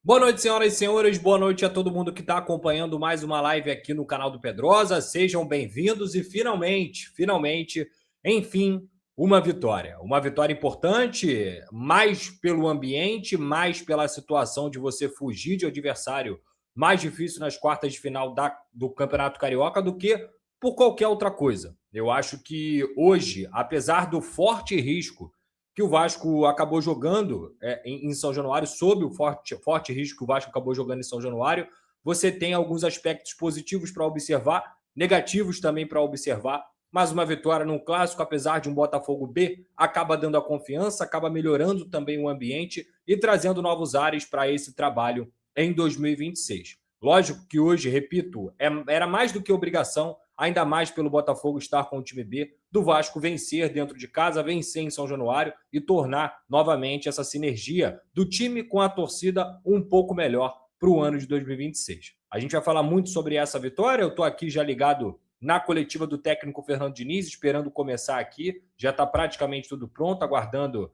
Boa noite, senhoras e senhores. Boa noite a todo mundo que está acompanhando mais uma live aqui no canal do Pedrosa. Sejam bem-vindos e finalmente, enfim, uma vitória. Uma vitória importante, mais pelo ambiente, mais pela situação de você fugir de adversário mais difícil nas quartas de final do Campeonato Carioca do que por qualquer outra coisa. Eu acho que hoje, apesar do forte risco que o Vasco acabou jogando em São Januário, sob o forte risco que o Vasco acabou jogando em São Januário, você tem alguns aspectos positivos para observar, negativos também para observar, mas uma vitória num clássico, apesar de um Botafogo B, acaba dando a confiança, acaba melhorando também o ambiente e trazendo novos ares para esse trabalho em 2026. Lógico que hoje, repito, era mais do que obrigação, ainda mais pelo Botafogo estar com o time B, do Vasco vencer dentro de casa, vencer em São Januário e tornar novamente essa sinergia do time com a torcida um pouco melhor para o ano de 2026. A gente vai falar muito sobre essa vitória, eu estou aqui já ligado na coletiva do técnico Fernando Diniz, esperando começar aqui, já está praticamente tudo pronto, aguardando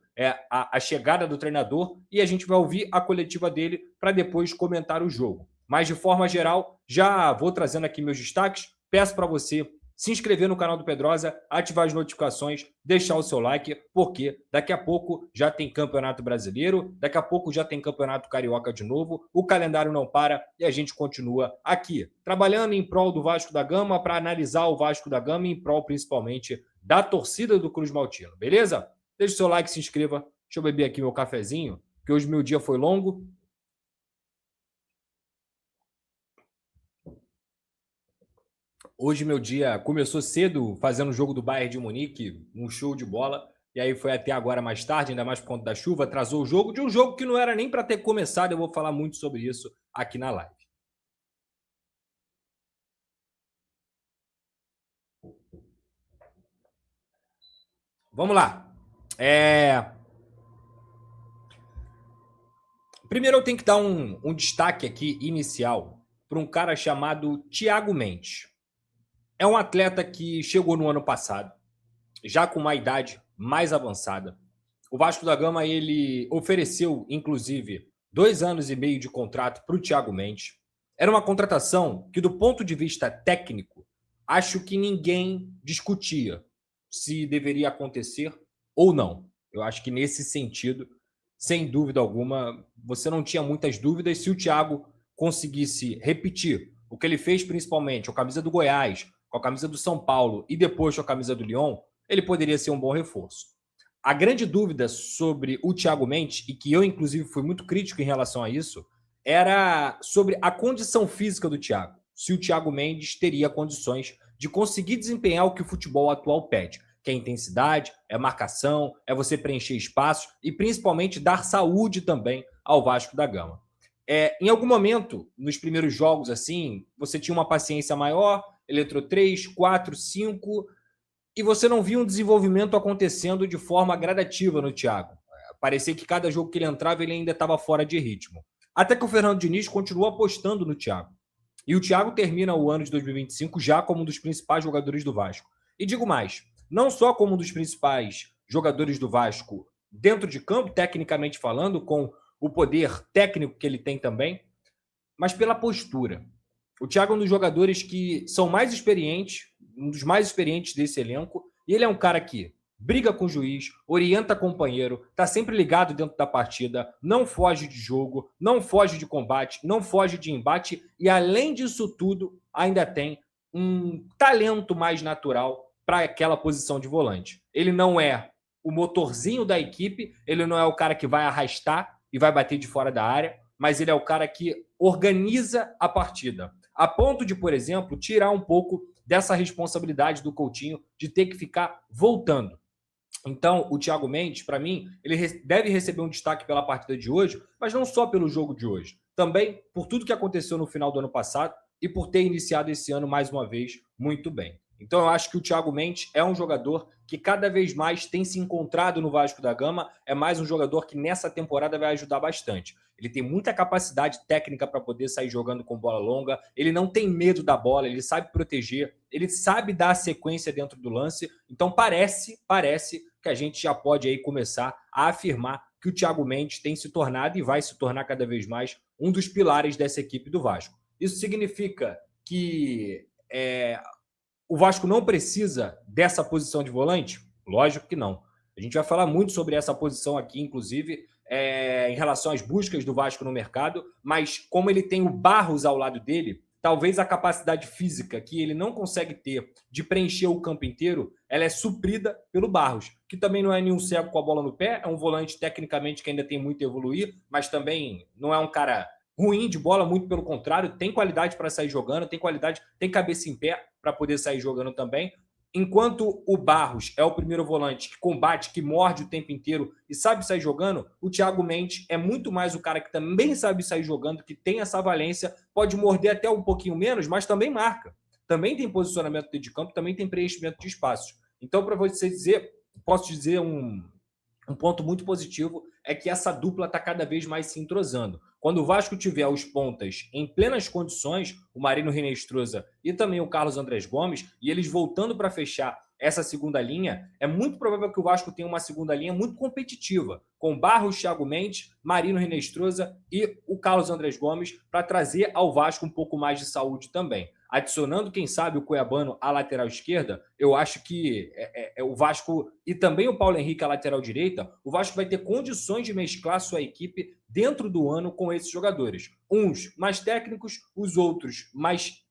a chegada do treinador, e a gente vai ouvir a coletiva dele para depois comentar o jogo. Mas, de forma geral, já vou trazendo aqui meus destaques. Peço para você se inscrever no canal do Pedrosa, ativar as notificações, deixar o seu like, porque daqui a pouco já tem Campeonato Brasileiro, daqui a pouco já tem Campeonato Carioca de novo, o calendário não para e a gente continua aqui, trabalhando em prol do Vasco da Gama, para analisar o Vasco da Gama, em prol principalmente da torcida do Cruz Maltino, beleza? Deixa o seu like, se inscreva, deixa eu beber aqui meu cafezinho, que hoje meu dia foi longo. Hoje meu dia começou cedo fazendo o jogo do Bayern de Munique, um show de bola, e aí foi até agora mais tarde, ainda mais por conta da chuva, atrasou o jogo, de um jogo que não era nem para ter começado, eu vou falar muito sobre isso aqui na live. Vamos lá. Primeiro eu tenho que dar um destaque aqui inicial para um cara chamado Thiago Mendes. É um atleta que chegou no ano passado, já com uma idade mais avançada. O Vasco da Gama, ele ofereceu, inclusive, 2 anos e meio de contrato para o Thiago Mendes. Era uma contratação que, do ponto de vista técnico, acho que ninguém discutia se deveria acontecer ou não. Eu acho que nesse sentido, sem dúvida alguma, você não tinha muitas dúvidas se o Thiago conseguisse repetir o que ele fez principalmente com a camisa do Goiás, com a camisa do São Paulo e depois com a camisa do Lyon, ele poderia ser um bom reforço. A grande dúvida sobre o Thiago Mendes, e que eu, inclusive, fui muito crítico em relação a isso, era sobre a condição física do Thiago. Se o Thiago Mendes teria condições de conseguir desempenhar o que o futebol atual pede, que é intensidade, é marcação, é você preencher espaços e, principalmente, dar saúde também ao Vasco da Gama. Em algum momento, nos primeiros jogos, assim, você tinha uma paciência maior, ele entrou 3, 4, 5, e você não via um desenvolvimento acontecendo de forma gradativa no Thiago. Parecia que cada jogo que ele entrava, ele ainda estava fora de ritmo. Até que o Fernando Diniz continuou apostando no Thiago. E o Thiago termina o ano de 2025 já como um dos principais jogadores do Vasco. E digo mais, não só como um dos principais jogadores do Vasco dentro de campo, tecnicamente falando, com o poder técnico que ele tem também, mas pela postura. O Thiago é um dos jogadores que são mais experientes, um dos mais experientes desse elenco, e ele é um cara que briga com o juiz, orienta companheiro, tá sempre ligado dentro da partida, não foge de jogo, não foge de combate, não foge de embate, e além disso tudo, ainda tem um talento mais natural para aquela posição de volante. Ele não é o motorzinho da equipe, ele não é o cara que vai arrastar e vai bater de fora da área, mas ele é o cara que organiza a partida. A ponto de, por exemplo, tirar um pouco dessa responsabilidade do Coutinho de ter que ficar voltando. Então, o Thiago Mendes, para mim, ele deve receber um destaque pela partida de hoje, mas não só pelo jogo de hoje. Também por tudo que aconteceu no final do ano passado e por ter iniciado esse ano, mais uma vez, muito bem. Então, eu acho que o Thiago Mendes é um jogador que cada vez mais tem se encontrado no Vasco da Gama. É mais um jogador que nessa temporada vai ajudar bastante. Ele tem muita capacidade técnica para poder sair jogando com bola longa. Ele não tem medo da bola, ele sabe proteger, ele sabe dar sequência dentro do lance. Então, parece que a gente já pode aí começar a afirmar que que o Thiago Mendes tem se tornado e vai se tornar cada vez mais um dos pilares dessa equipe do Vasco. Isso significa que o Vasco não precisa dessa posição de volante? Lógico que não. A gente vai falar muito sobre essa posição aqui, inclusive, em relação às buscas do Vasco no mercado, mas como ele tem o Barros ao lado dele, talvez a capacidade física que ele não consegue ter de preencher o campo inteiro, ela é suprida pelo Barros, que também não é nenhum cego com a bola no pé, é um volante tecnicamente que ainda tem muito a evoluir, mas também não é um cara ruim de bola, muito pelo contrário, tem qualidade para sair jogando, tem qualidade, tem cabeça em pé para poder sair jogando também. Enquanto o Barros é o primeiro volante que combate, que morde o tempo inteiro e sabe sair jogando, o Thiago Mendes é muito mais o cara que também sabe sair jogando, que tem essa valência, pode morder até um pouquinho menos, mas também marca. Também tem posicionamento de campo, também tem preenchimento de espaços. Então, para você dizer, posso dizer um ponto muito positivo é que essa dupla está cada vez mais se entrosando. Quando o Vasco tiver os pontas em plenas condições, o Marino Hinestrosa e também o Carlos Andrés Gomes, e eles voltando para fechar essa segunda linha, é muito provável que o Vasco tenha uma segunda linha muito competitiva, com Barros, Thiago Mendes, Marino Hinestrosa e o Carlos Andrés Gomes, para trazer ao Vasco um pouco mais de saúde também. Adicionando, quem sabe, o Cuiabano à lateral esquerda, eu acho que o Vasco e também o Paulo Henrique à lateral direita, o Vasco vai ter condições de mesclar sua equipe dentro do ano com esses jogadores. Uns mais técnicos, os outros mais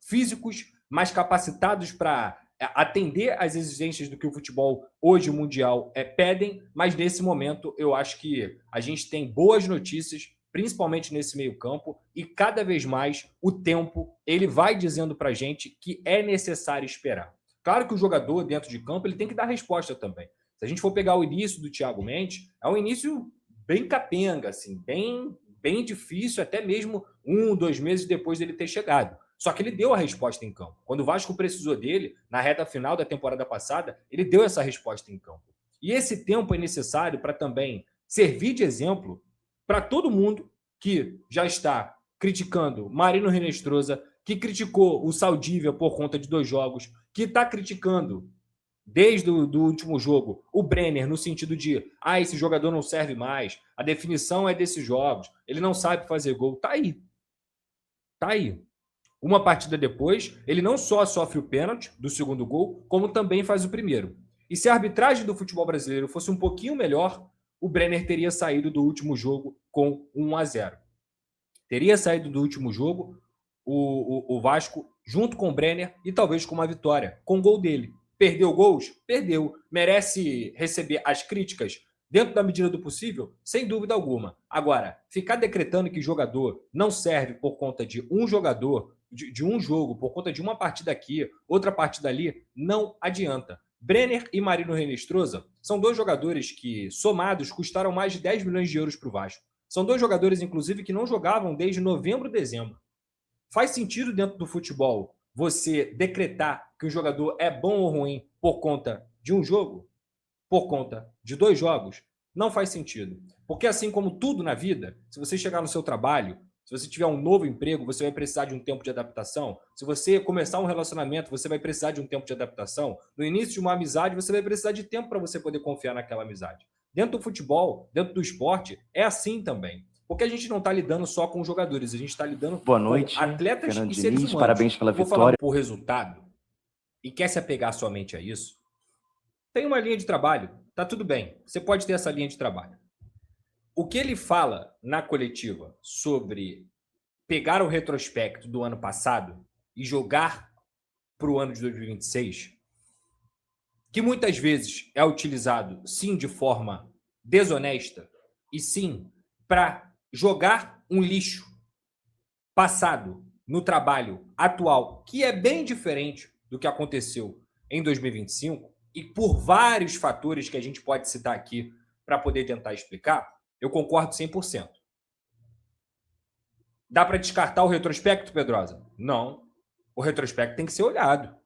físicos, mais capacitados para atender às exigências do que o futebol hoje mundial pedem, mas nesse momento eu acho que a gente tem boas notícias, principalmente nesse meio campo, e cada vez mais o tempo ele vai dizendo para a gente que é necessário esperar. Claro que o jogador dentro de campo ele tem que dar resposta também. Se a gente for pegar o início do Thiago Mendes, é um início bem capenga, assim, bem difícil, até mesmo 1-2 meses depois dele ter chegado. Só que ele deu a resposta em campo. Quando o Vasco precisou dele, na reta final da temporada passada, ele deu essa resposta em campo. E esse tempo é necessário para também servir de exemplo para todo mundo que já está criticando Marino Hinestrosa, que criticou o Saldívia por conta de 2 jogos, que está criticando desde o último jogo o Brenner no sentido de esse jogador não serve mais, a definição é desses jogos, ele não sabe fazer gol. Tá aí. Uma partida depois, ele não só sofre o pênalti do segundo gol, como também faz o primeiro. E se a arbitragem do futebol brasileiro fosse um pouquinho melhor, o Brenner teria saído do último jogo com 1-0. Teria saído do último jogo o Vasco junto com o Brenner e talvez com uma vitória, com o gol dele. Perdeu gols? Perdeu. Merece receber as críticas dentro da medida do possível? Sem dúvida alguma. Agora, ficar decretando que jogador não serve por conta de um jogador, de um jogo, por conta de uma partida aqui, outra partida ali, não adianta. Brenner e Marino Hinestrosa são 2 jogadores que, somados, custaram mais de 10 milhões de euros para o Vasco. São 2 jogadores, inclusive, que não jogavam desde novembro, dezembro. Faz sentido dentro do futebol você decretar que um jogador é bom ou ruim por conta de um jogo? Por conta de 2 jogos? Não faz sentido. Porque assim como tudo na vida, se você chegar no seu trabalho, se você tiver um novo emprego, você vai precisar de um tempo de adaptação. Se você começar um relacionamento, você vai precisar de um tempo de adaptação. No início de uma amizade, você vai precisar de tempo para você poder confiar naquela amizade. Dentro do futebol, dentro do esporte, é assim também. Porque a gente não está lidando só com jogadores, a gente está lidando Boa noite, com atletas Fernando e seres Diniz, humanos. parabéns pela Vou vitória. falar por resultado e quer se apegar somente a isso, tem uma linha de trabalho, tá tudo bem, você pode ter essa linha de trabalho. O que ele fala na coletiva sobre pegar o retrospecto do ano passado e jogar para o ano de 2026, que muitas vezes é utilizado, sim, de forma desonesta e sim para jogar um lixo passado no trabalho atual, que é bem diferente do que aconteceu em 2025, e por vários fatores que a gente pode citar aqui para poder tentar explicar, eu concordo 100%. Dá para descartar o retrospecto, Pedrosa? Não. O retrospecto tem que ser olhado.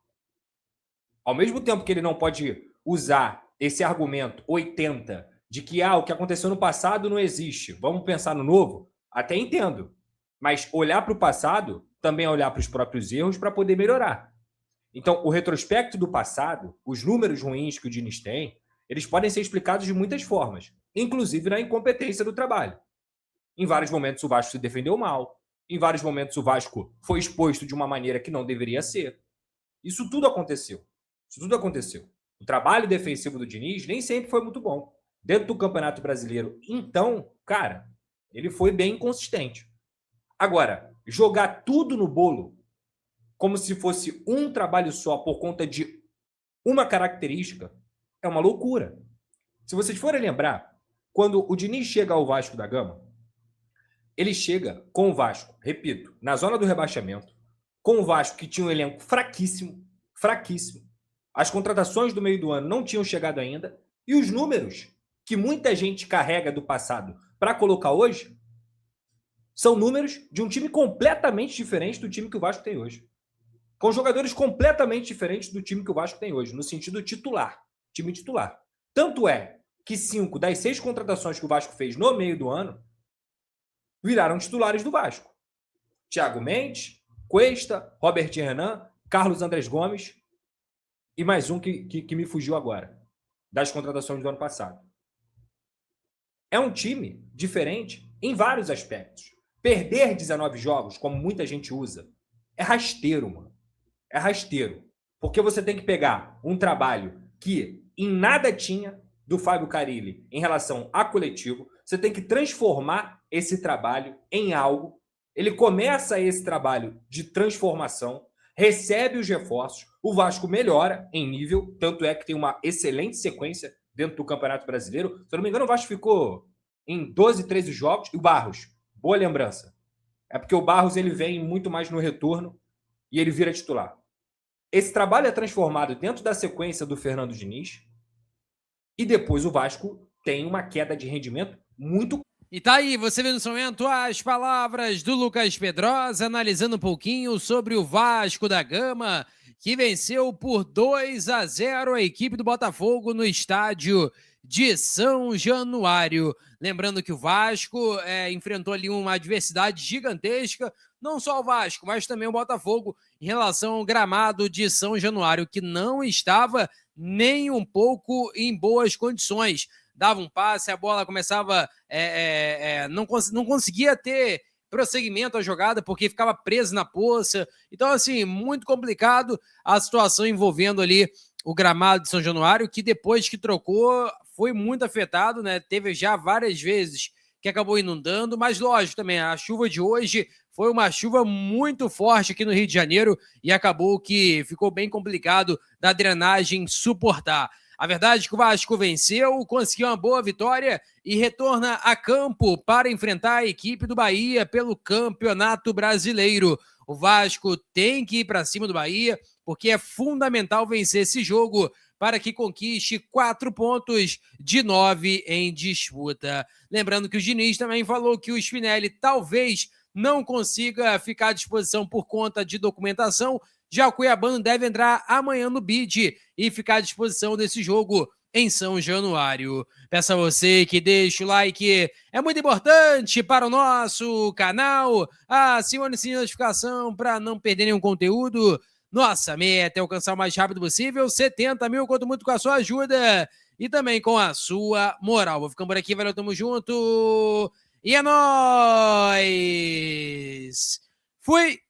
Ao mesmo tempo que ele não pode usar esse argumento 80 de que o que aconteceu no passado não existe, vamos pensar no novo, até entendo. Mas olhar para o passado também é olhar para os próprios erros para poder melhorar. Então, o retrospecto do passado, os números ruins que o Diniz tem, eles podem ser explicados de muitas formas. inclusive na incompetência do trabalho. Em vários momentos o Vasco se defendeu mal, em vários momentos o Vasco foi exposto de uma maneira que não deveria ser. Isso tudo aconteceu. Isso tudo aconteceu. O trabalho defensivo do Diniz nem sempre foi muito bom. Dentro do Campeonato Brasileiro, então, cara, ele foi bem inconsistente. Agora, jogar tudo no bolo, como se fosse um trabalho só por conta de uma característica, é uma loucura. Se vocês forem lembrar, quando o Diniz chega ao Vasco da Gama, ele chega com o Vasco, repito, na zona do rebaixamento, com o Vasco que tinha um elenco fraquíssimo, fraquíssimo. As contratações do meio do ano não tinham chegado ainda, e os números que muita gente carrega do passado para colocar hoje são números de um time completamente diferente do time que o Vasco tem hoje. Com jogadores completamente diferentes do time que o Vasco tem hoje, no sentido titular, time titular. Tanto é que 5 das 6 contratações que o Vasco fez no meio do ano viraram titulares do Vasco. Thiago Mendes, Cuesta, Robert Renan, Carlos Andrés Gomes e mais um que me fugiu agora, das contratações do ano passado. É um time diferente em vários aspectos. Perder 19 jogos, como muita gente usa, é rasteiro, mano. É rasteiro. Porque você tem que pegar um trabalho que em nada tinha do Fábio Carille em relação a coletivo, você tem que transformar esse trabalho em algo. Ele começa esse trabalho de transformação, recebe os reforços, o Vasco melhora em nível, tanto é que tem uma excelente sequência dentro do Campeonato Brasileiro. Se eu não me engano, o Vasco ficou em 12, 13 jogos, e o Barros, boa lembrança. É porque o Barros ele vem muito mais no retorno e ele vira titular. Esse trabalho é transformado dentro da sequência do Fernando Diniz e depois o Vasco tem uma queda de rendimento muito. E tá aí, você vê nesse momento as palavras do Lucas Pedrosa, analisando um pouquinho sobre o Vasco da Gama, que venceu por 2-0 a equipe do Botafogo no estádio de São Januário. Lembrando que o Vasco enfrentou ali uma adversidade gigantesca, não só o Vasco, mas também o Botafogo, em relação ao gramado de São Januário, que não estava nem um pouco em boas condições. Dava um passe, a bola começava, não conseguia ter prosseguimento à jogada, porque ficava preso na poça. Então, assim, muito complicado a situação envolvendo ali o gramado de São Januário, que depois que trocou, foi muito afetado, né? Teve já várias vezes que acabou inundando, mas lógico também, a chuva de hoje foi uma chuva muito forte aqui no Rio de Janeiro e acabou que ficou bem complicado da drenagem suportar. A verdade é que o Vasco venceu, conseguiu uma boa vitória e retorna a campo para enfrentar a equipe do Bahia pelo Campeonato Brasileiro. O Vasco tem que ir para cima do Bahia, porque é fundamental vencer esse jogo para que conquiste 4 pontos de 9 em disputa. Lembrando que o Diniz também falou que o Spinelli talvez não consiga ficar à disposição por conta de documentação. Já o Cuiabano deve entrar amanhã no BID e ficar à disposição desse jogo em São Januário. Peço a você que deixe o like, é muito importante para o nosso canal. Acione o sininho de notificação para não perder nenhum conteúdo. Nossa meta é alcançar o mais rápido possível 70 mil, conto muito com a sua ajuda e também com a sua moral. Vou ficando por aqui, valeu, tamo junto e é nóis! Fui!